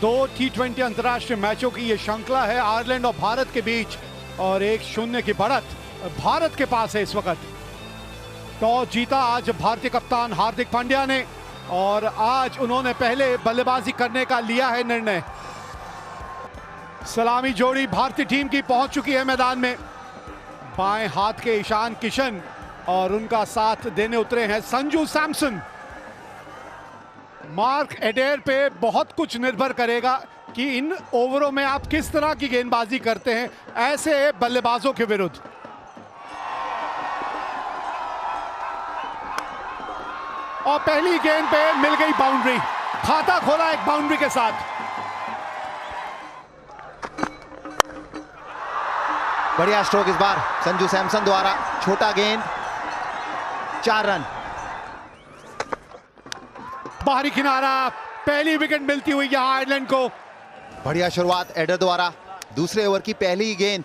दो T20 अंतर्राष्ट्रीय मैचों की ये श्रृंखला है आयरलैंड और भारत के बीच, और 1-0 की बढ़त भारत के पास है इस वक्त। टॉस जीता आज भारतीय कप्तान हार्दिक पांड्या ने, और आज उन्होंने पहले बल्लेबाजी करने का लिया है निर्णय। सलामी जोड़ी भारतीय टीम की पहुंच चुकी है मैदान में। बाएं हाथ के ईशान किशन और उनका साथ देने उतरे हैं संजू सैमसन। मार्क एडेर पे बहुत कुछ निर्भर करेगा कि इन ओवरों में आप किस तरह की गेंदबाजी करते हैं ऐसे बल्लेबाजों के विरुद्ध। और पहली गेंद पे मिल गई बाउंड्री, खाता खोला एक बाउंड्री के साथ। बढ़िया स्ट्रोक इस बार संजू सैमसन द्वारा, छोटा गेंद, 4 रन। बाहरी किनारा, पहली विकेट मिलती हुई यहां आयरलैंड को। बढ़िया शुरुआत एडर द्वारा, दूसरे ओवर की पहली ही गेंद।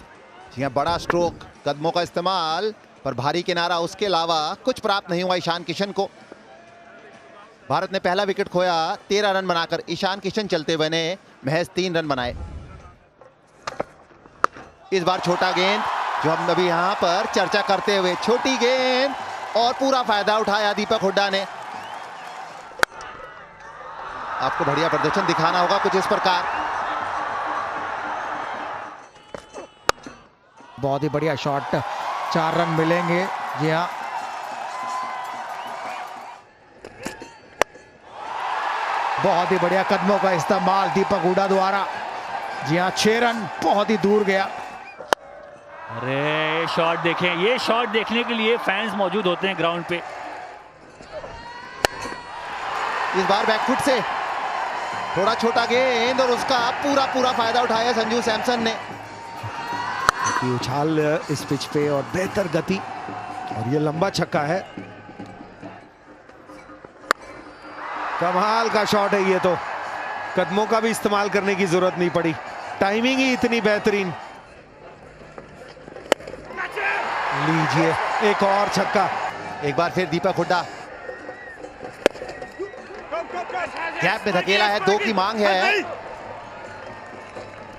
बड़ा स्ट्रोक, कदमों का इस्तेमाल, पर भारी किनारा, उसके अलावा कुछ प्राप्त नहीं हुआ ईशान किशन को। भारत ने पहला विकेट खोया 13 रन बनाकर। ईशान किशन चलते हुए ने महज 3 रन बनाए। इस बार छोटा गेंद, जो हम अभी यहां पर चर्चा करते हुए, छोटी गेंद, और पूरा फायदा उठाया दीपक हुड्डा ने। आपको बढ़िया प्रदर्शन दिखाना होगा कुछ इस प्रकार। बहुत ही बढ़िया शॉट, 4 रन मिलेंगे। जी हाँ, बहुत ही बढ़िया कदमों का इस्तेमाल दीपक हुड्डा द्वारा। जी हाँ, 6 रन, बहुत ही दूर गया। अरे शॉट देखें, ये शॉट देखने के लिए फैंस मौजूद होते हैं ग्राउंड पे। इस बार बैकफुट से थोड़ा छोटा गेंद, और उसका पूरा फायदा उठाया संजू सैमसन ने। उछाल इस पिच पे और बेहतर गति, और ये लंबा छक्का है। कमाल का शॉट है ये तो, कदमों का भी इस्तेमाल करने की जरूरत नहीं पड़ी, टाइमिंग ही इतनी बेहतरीन। लीजिए एक और छक्का। एक बार फिर दीपक हुड्डा गैप में धकेला है, 2 की मांग है।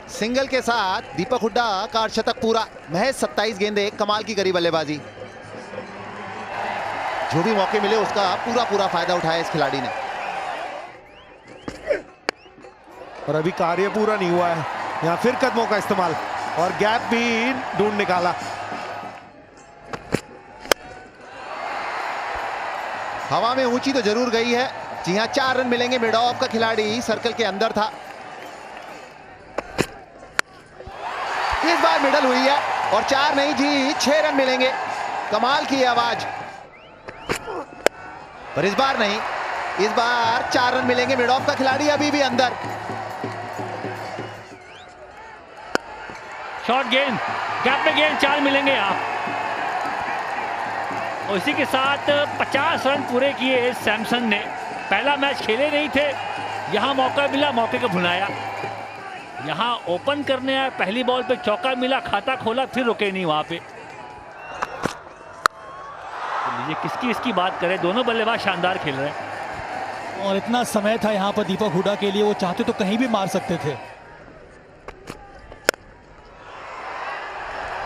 सिंगल के साथ दीपक हुड्डा का अर्धशतक पूरा। महज 27 गेंदें, कमाल की करी बल्लेबाजी। जो भी मौके मिले उसका पूरा फायदा उठाया इस खिलाड़ी ने। और अभी कार्य पूरा नहीं हुआ है, यहां फिर कदमों का इस्तेमाल, और गैप भी ढूंढ निकाला। हवा में ऊंची तो जरूर गई है। जी हां, 4 रन मिलेंगे। मिड ऑफ का खिलाड़ी सर्कल के अंदर था। इस बार मिडल हुई है, और 4 नहीं जी 6 रन मिलेंगे। कमाल की आवाज, पर इस बार नहीं। इस बार 4 रन मिलेंगे। मिड ऑफ का खिलाड़ी अभी भी अंदर। शॉट गेंद, गैप में गेंद, 4 मिलेंगे यहाँ। और इसी के साथ 50 रन पूरे किए सैमसन ने। पहला मैच खेले नहीं थे, यहाँ मौका मिला, मौके को भुनाया। यहाँ ओपन करने आए, पहली बॉल पे चौका मिला, खाता खोला, फिर रुके नहीं वहां पे। तो लीजिए किसकी इसकी बात करें, दोनों बल्लेबाज शानदार खेल रहे हैं। और इतना समय था यहाँ पर दीपक हुड्डा के लिए, वो चाहते तो कहीं भी मार सकते थे।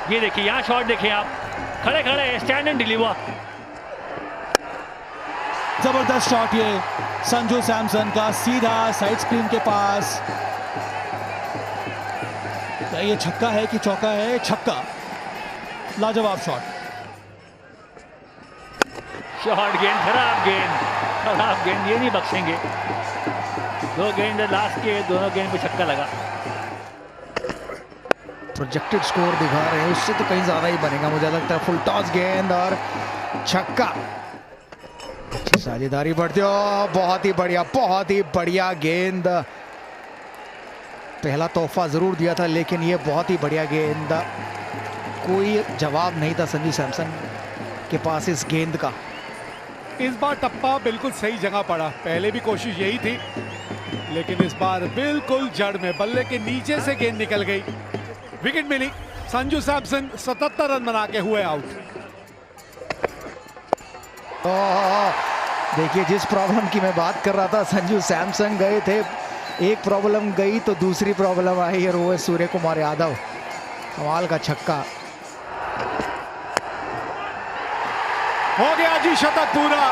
ये देखिए, यहाँ शॉट देखिए आप, खड़े खड़े स्टैंड एंड डिलीवर। जबरदस्त शॉट ये संजू सैमसन का, सीधा साइड स्क्रीन के पास। क्या ये छक्का है कि चौका है? छक्का, लाजवाब शॉट। शॉट गेंद, खराब गेंद, ये नहीं बख्शेंगे। 2 गेंद लास्ट के, दोनों गेंद पे छक्का लगा। प्रोजेक्टेड स्कोर दिखा रहे हैं, उससे तो कहीं ज्यादा ही बनेगा मुझे लगता है। फुल टॉस गेंद और छक्का, अच्छी साझेदारी बढ़ती हो। बहुत ही बढ़िया गेंद। पहला तोहफा जरूर दिया था, लेकिन ये बहुत ही बढ़िया गेंद। कोई जवाब नहीं था संजू सैमसन के पास इस गेंद का। इस बार टप्पा बिल्कुल सही जगह पड़ा। पहले भी कोशिश यही थी, लेकिन इस बार बिल्कुल जड़ में, बल्ले के नीचे से गेंद निकल गई। विकेट मिली। संजू सैमसन 77 रन बना के हुए आउट। देखिए जिस प्रॉब्लम की मैं बात कर रहा था, संजू सैमसन गए थे एक प्रॉब्लम गई तो दूसरी प्रॉब्लम आई और वो है सूर्य कुमार यादव। कमाल का छक्का। हो गया जी शतक पूरा।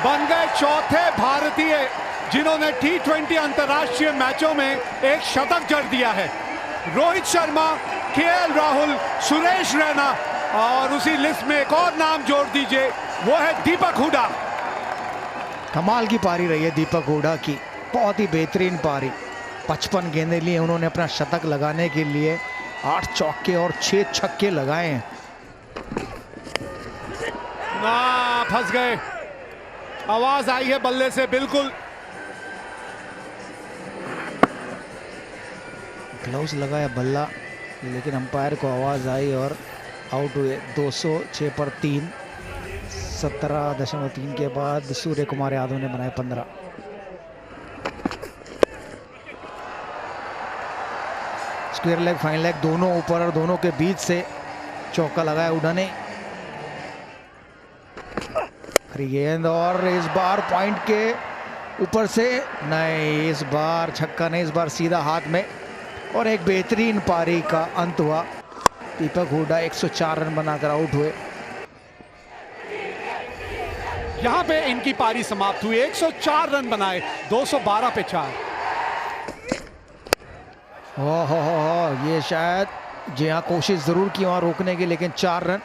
बन गए चौथे भारतीय जिन्होंने T20 अंतर्राष्ट्रीय मैचों में एक शतक जड़ दिया है। रोहित शर्मा, केएल राहुल, सुरेश रैना और उसी लिस्ट में एक और नाम जोड़ दीजिए, वो है दीपक हुडा। कमाल की पारी रही है दीपक हुडा की, बहुत ही बेहतरीन पारी। 55 गेंदें लिए उन्होंने अपना शतक लगाने के लिए, 8 चौके और 6 छक्के लगाए हैं। ना फंस गए, आवाज आई है बल्ले से बिल्कुल। ग्लव्स लगाया बल्ला, लेकिन अंपायर को आवाज आई और आउट हुए। 206 पर 3, 17.3 के बाद सूर्य कुमार यादव ने बनाए 15। स्क्वायर लेग, फाइन लेग दोनों ऊपर और दोनों के बीच से चौका लगाया हुडा ने। गेंद और इस बार पॉइंट के ऊपर से नहीं, इस बार छक्का नहीं, इस बार सीधा हाथ में और एक बेहतरीन पारी का अंत हुआ। दीपक हुडा 104 रन बनाकर आउट हुए। यहां पे इनकी पारी समाप्त हुई। 104 रन बनाए, 212 पे 4। हो ये शायद जी हाँ, कोशिश जरूर की वहां रोकने की, लेकिन 4 रन।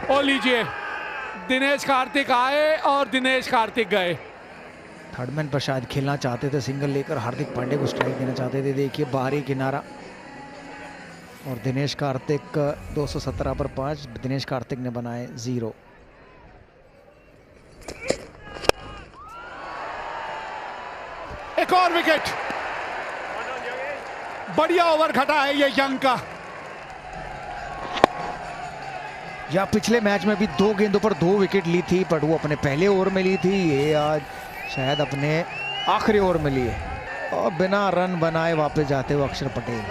और लीजिए, दिनेश कार्तिक आए और दिनेश कार्तिक गए। थर्डमैन पर शायद खेलना चाहते थे, सिंगल लेकर हार्दिक पांड्या को स्ट्राइक देना चाहते थे। देखिए बाहरी किनारा और दिनेश कार्तिक 217 पर 5, दिनेश कार्तिक ने बनाए 0। एक और विकेट, बढ़िया ओवर घटा है ये यंग का। या पिछले मैच में भी 2 गेंदों पर 2 विकेट ली थी, बट वो अपने पहले ओवर में ली थी। ये आज शायद अपने आखिरी ओवर में लिए और बिना रन बनाए वापस जाते हुए अक्षर पटेल।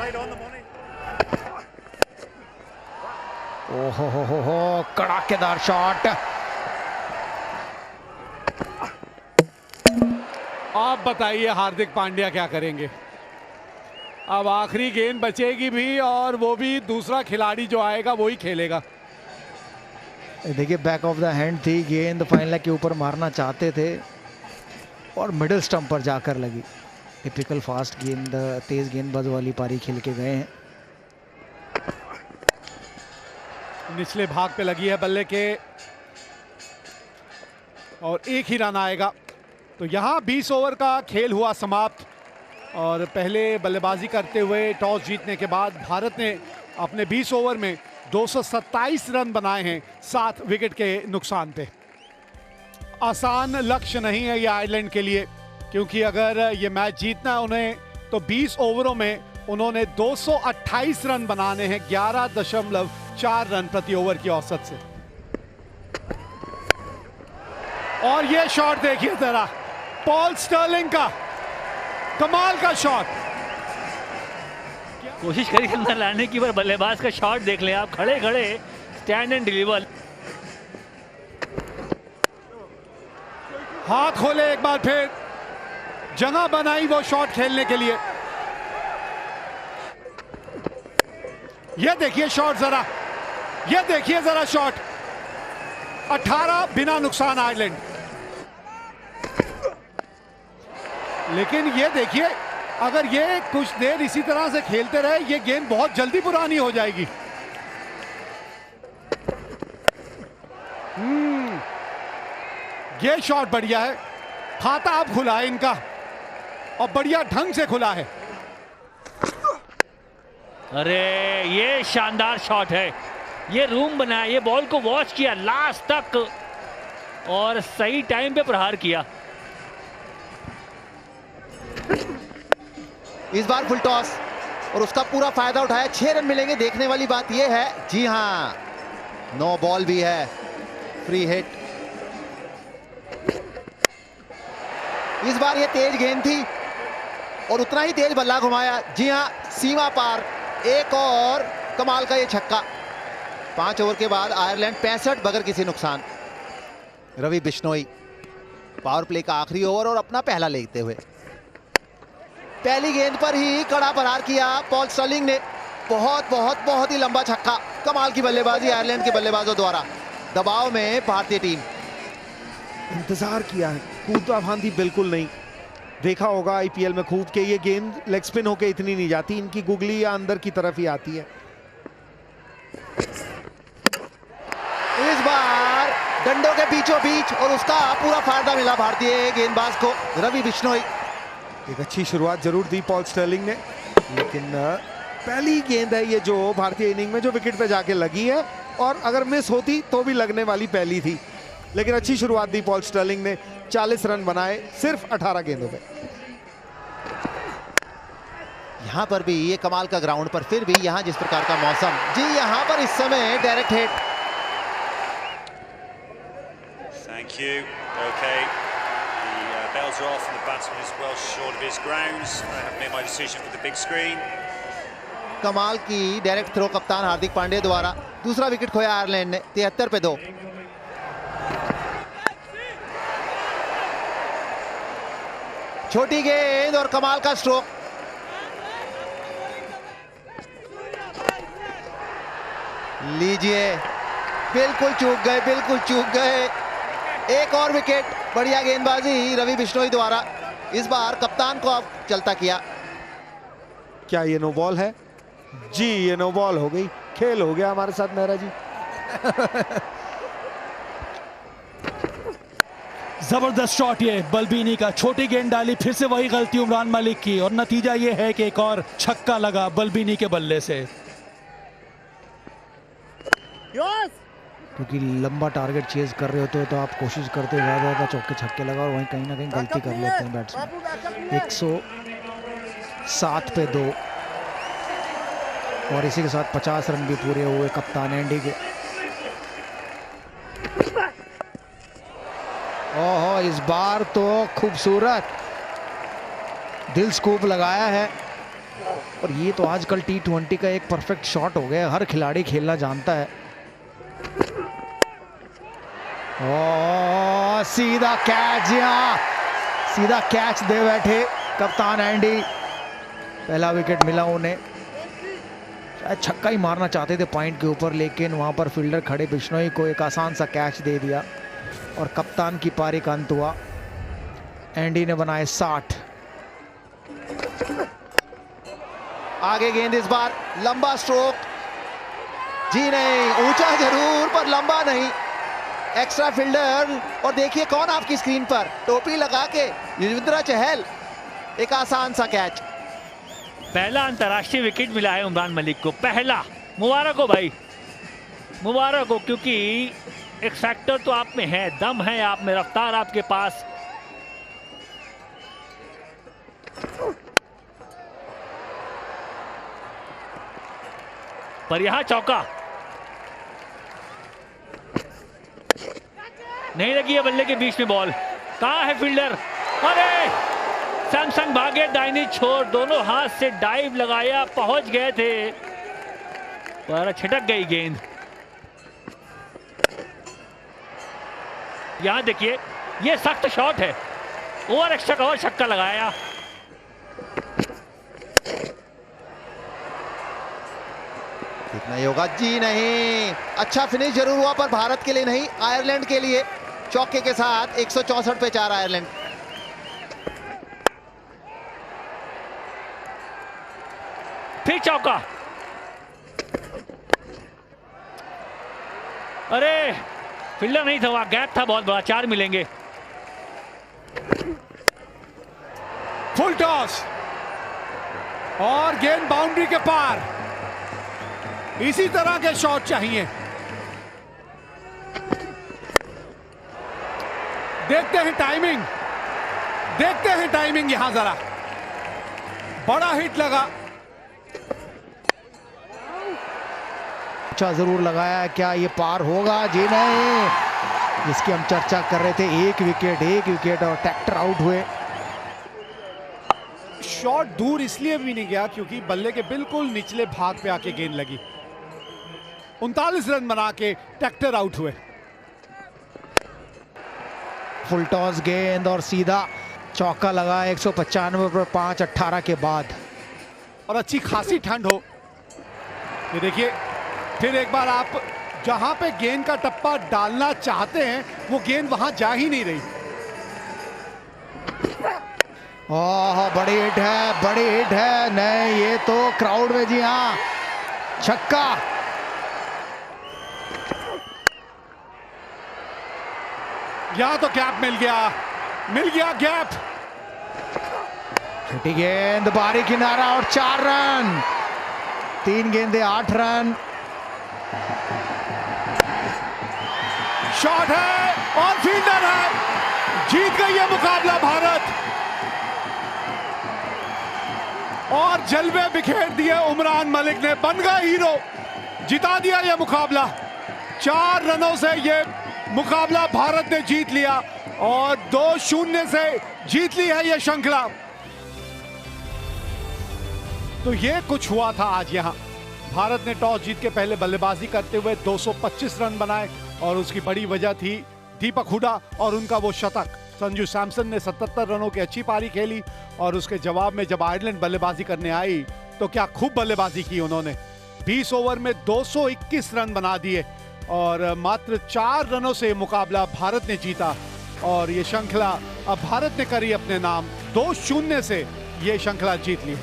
ओहो हो कड़ाकेदार शॉट। आप बताइए हार्दिक पांड्या क्या करेंगे? अब आखिरी गेंद बचेगी भी और वो भी दूसरा खिलाड़ी जो आएगा वो ही खेलेगा। देखिए बैक ऑफ द हैंड थी गेंद, फाइन लेग के ऊपर मारना चाहते थे और मिडिल स्टंप पर जाकर लगी। टिपिकल फास्ट गेंद, तेज गेंदबाज वाली पारी खेल के गए हैं। निचले भाग पे लगी है बल्ले के और एक ही रन आएगा। तो यहां 20 ओवर का खेल हुआ समाप्त और पहले बल्लेबाजी करते हुए टॉस जीतने के बाद भारत ने अपने 20 ओवर में 227 रन बनाए हैं 7 विकेट के नुकसान पे। आसान लक्ष्य नहीं है ये आयरलैंड के लिए, क्योंकि अगर ये मैच जीतना है उन्हें तो 20 ओवरों में उन्होंने 228 रन बनाने हैं 11.4 रन प्रति ओवर की औसत से। और ये शॉट देखिए जरा, पॉल स्टर्लिंग का कमाल का शॉट। कोशिश करी अंदर लाने की, पर बल्लेबाज का शॉट देख लें आप, खड़े खड़े स्टैंड एंड डिलीवर। हाथ खोले एक बार फिर, जगह बनाई वो शॉट खेलने के लिए। ये देखिए शॉट जरा, ये देखिए जरा शॉट। 18 बिना नुकसान आयरलैंड। लेकिन ये देखिए, अगर ये कुछ देर इसी तरह से खेलते रहे ये गेंद बहुत जल्दी पुरानी हो जाएगी। ये शॉट बढ़िया है, खाता अब खुला है इनका और बढ़िया ढंग से खुला है। अरे ये शानदार शॉट है, ये रूम बनाया, ये बॉल को वॉच किया लास्ट तक और सही टाइम पे प्रहार किया। इस बार फुल टॉस और उसका पूरा फायदा उठाया। 6 रन मिलेंगे। देखने वाली बात यह है, जी हां, 9 बॉल भी है, फ्री हिट। इस बार ये तेज गेंद थी और उतना ही तेज बल्ला घुमाया। जी हां, सीमा पार। एक और कमाल का ये छक्का। 5 ओवर के बाद आयरलैंड 65 बगैर किसी नुकसान। रवि बिश्नोई पावर प्ले का आखिरी ओवर और अपना पहला लेते हुए पहली गेंद पर ही कड़ा प्रहार किया पॉल स्टर्लिंग ने। बहुत ही लंबा छक्का। कमाल की बल्लेबाजी आयरलैंड के बल्लेबाजों द्वारा। दबाव में भारतीय टीम। इंतजार किया है, कूदा फांदी बिल्कुल नहीं। देखा होगा आईपीएल में खूब के ये गेंद लेग स्पिन होके इतनी नहीं जाती, इनकी गुगली या अंदर की तरफ ही आती है। इस बार डंडों के बीचों बीच और उसका पूरा फायदा मिला भारतीय गेंदबाज को, रवि बिश्नोई। एक अच्छी शुरुआत जरूर दी पॉल स्टर्लिंग ने, लेकिन पहली गेंद है ये जो भारतीय इनिंग में जो विकेट पे जाके लगी है, और अगर मिस होती तो भी लगने वाली पहली थी। लेकिन अच्छी शुरुआत दी पॉल स्टर्लिंग ने, 40 रन बनाए सिर्फ 18 गेंदों पे। यहां पर भी ये कमाल का ग्राउंड पर फिर भी यहां जिस प्रकार का मौसम, जी यहां पर इस समय direct hit. Thank you. Okay. The bells are off and the batsman is well short of his grounds. I have made my decision for the big screen. कमाल की डायरेक्ट थ्रो कप्तान हार्दिक पांड्या द्वारा। दूसरा विकेट खोया आयरलैंड ने 73 पे 2। छोटी गेंद और कमाल का स्ट्रोक। लीजिए, बिल्कुल चूक गए। एक और विकेट। बढ़िया गेंदबाजी रवि बिश्नोई द्वारा। इस बार कप्तान को अब चलता किया। क्या ये नो बॉल है? जी ये नो बॉल हो गई। खेल हो गया हमारे साथ मेहरा जी। जबरदस्त शॉट ये बल्बीनी का। छोटी गेंद डाली, फिर से वही गलती उमरान मलिक की, और नतीजा ये है कि एक और छक्का लगा बल्बीनी के बल्ले से। क्योंकि लंबा टारगेट चेज कर रहे होते हो तो आप कोशिश करते हो ज़्यादा चौके छक्के लगा, और वहीं कहीं ना कहीं गलती कर लेते हैं बैट्समैन। 107 पे 2, और इसी के साथ 50 रन भी पूरे हुए कप्तान एंडी के। ओहो, इस बार तो खूबसूरत दिल स्कूप लगाया है। और ये तो आजकल T20 का एक परफेक्ट शॉट हो गया, हर खिलाड़ी खेलना जानता है। ओ सीधा कैच, यहाँ सीधा कैच दे बैठे कप्तान एंडी। पहला विकेट मिला उन्हें। शायद छक्का ही मारना चाहते थे पॉइंट के ऊपर, लेकिन वहां पर फील्डर खड़े बिश्नोई को एक आसान सा कैच दे दिया और कप्तान की पारी का अंत हुआ। एंडी ने बनाए 60। आगे गेंद इस बार लंबा स्ट्रोक। जी नहीं, ऊंचा जरूर पर लंबा नहीं। एक्स्ट्रा फील्डर, और देखिए कौन आपकी स्क्रीन पर, टोपी लगा के युजवेंद्र चहल। एक आसान सा कैच। पहला अंतर्राष्ट्रीय विकेट मिला है उमरान मलिक को, पहला। मुबारक हो भाई, मुबारक हो, क्योंकि एक फैक्टर तो आप में है, दम है आप में, रफ्तार आपके पास। पर यहां चौका नहीं लगी है। बल्ले के बीच में बॉल, कहां है फील्डर? अरे सैमसन भागे, दाहिनी छोर, दोनों हाथ से डाइव लगाया, पहुंच गए थे पर छिटक गई गेंद। यहां देखिए, ये सख्त शॉट है, ओवर एक्स्ट्रा कवर, छक्का लगाया। कितना ही होगा? जी नहीं। अच्छा फिनिश जरूर हुआ, पर भारत के लिए नहीं, आयरलैंड के लिए। चौके के साथ 164 पे 4 आयरलैंड। फिर चौका। अरे फील्डर नहीं था, वहां गैप था बहुत बड़ा, 4 मिलेंगे। फुल टॉस और गेंद बाउंड्री के पार। इसी तरह के शॉट चाहिए। देखते हैं टाइमिंग, देखते हैं टाइमिंग यहां जरा। बड़ा हिट लगा। अच्छा जरूर लगाया, क्या ये पार होगा? जी नहीं, जिसकी हम चर्चा कर रहे थे। एक विकेट और ट्रैक्टर आउट हुए। शॉट दूर इसलिए भी नहीं गया क्योंकि बल्ले के बिल्कुल निचले भाग पे आके गेंद लगी। 39 रन बना के ट्रैक्टर आउट हुए। फुल टॉस गेंद और सीधा चौका लगा 195 पर 5-18 के बाद। और अच्छी खासी ठंड हो। ये देखिए फिर एक बार आप जहां पे गेंद का टप्पा डालना चाहते हैं वो गेंद वहां जा ही नहीं रही। ओह बड़ी हिट है, बड़ी हिट है। नहीं, ये तो क्राउड में, जी हाँ, छक्का। यहां तो गैप मिल गया गैप। छोटी गेंद, बारी किनारा और 4 रन। 3 गेंदे 8 रन। शॉट है और फील्डर है। जीत गई है मुकाबला भारत और जलवे बिखेर दिए उमरान मलिक ने। बन गया हीरो, जिता दिया यह मुकाबला। 4 रनों से यह मुकाबला भारत ने जीत लिया और 2-0 से जीत ली है यह श्रृंखला। तो ये कुछ हुआ था आज यहां। भारत ने टॉस जीत के पहले बल्लेबाजी करते हुए 225 रन बनाए और उसकी बड़ी वजह थी दीपक हुडा और उनका वो शतक। संजू सैमसन ने 77 रनों की अच्छी पारी खेली और उसके जवाब में जब आयरलैंड बल्लेबाजी करने आई तो क्या खूब बल्लेबाजी की उन्होंने। 20 ओवर में 221 रन बना दिए और मात्र 4 रनों से मुकाबला भारत ने जीता और ये श्रृंखला अब भारत ने करी अपने नाम। 2-0 से ये श्रृंखला जीत ली।